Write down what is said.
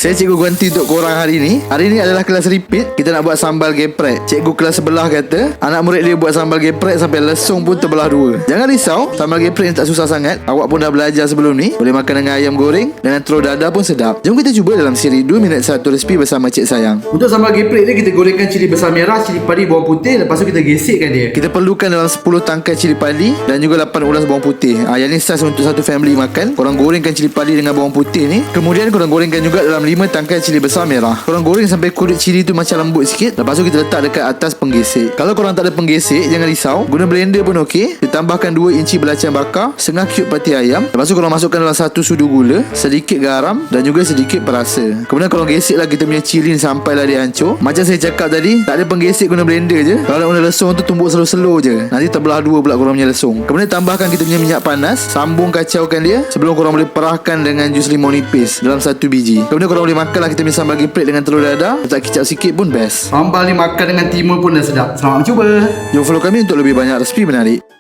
Saya Cikgu Guanti untuk korang hari ni. Hari ni adalah kelas repeat. Kita nak buat sambal geprek. Cikgu kelas sebelah kata anak murid dia buat sambal geprek sampai lesung pun terbelah dua. Jangan risau, sambal geprek ni tak susah sangat. Awak pun dah belajar sebelum ni. Boleh makan dengan ayam goreng, dengan telur dadah pun sedap. Jom kita cuba dalam siri 2 minit 1 resipi bersama Cik Sayang. Untuk sambal geprek ni kita gorengkan cili besar merah, cili padi, bawang putih. Lepas tu kita gesekkan dia. Kita perlukan dalam 10 tangkai cili padi dan juga 8 ulas bawang putih. Yang ni saiz untuk satu family makan. Korang gorengkan cili padi dengan bawang putih ni. Kemudian korang gorengkan juga dalam 5 tangkai cili besar merah. Korang goreng sampai kulit cili tu macam lembut sikit. Lepas tu kita letak dekat atas penggesek. Kalau korang tak ada penggesek, jangan risau, guna blender pun okey. Ditambahkan 2 inci belacan bakar, setengah cube pati ayam. Lepas tu korang masukkan dalam 1 sudu gula, sedikit garam dan juga sedikit perasa. Kemudian korang geseklah kita punya cili sampailah dia hancur. Macam saya cakap tadi, tak ada penggesek, guna blender je. Kalau nak guna lesung tu tumbuk slow-slow je. Nanti terbelah dua pula korang punya lesung. Kemudian tambahkan kita punya minyak panas. Sambung kacaukan dia sebelum korang boleh perahkan dengan jus limau nipis dalam 1 biji. Kemudian korang boleh makanlah kita punya sambal geprek dengan telur dadah. Letak kicap sikit pun best. Sambal ni makan dengan timun pun dah sedap. Selamat mencuba. Jom follow kami untuk lebih banyak resipi menarik.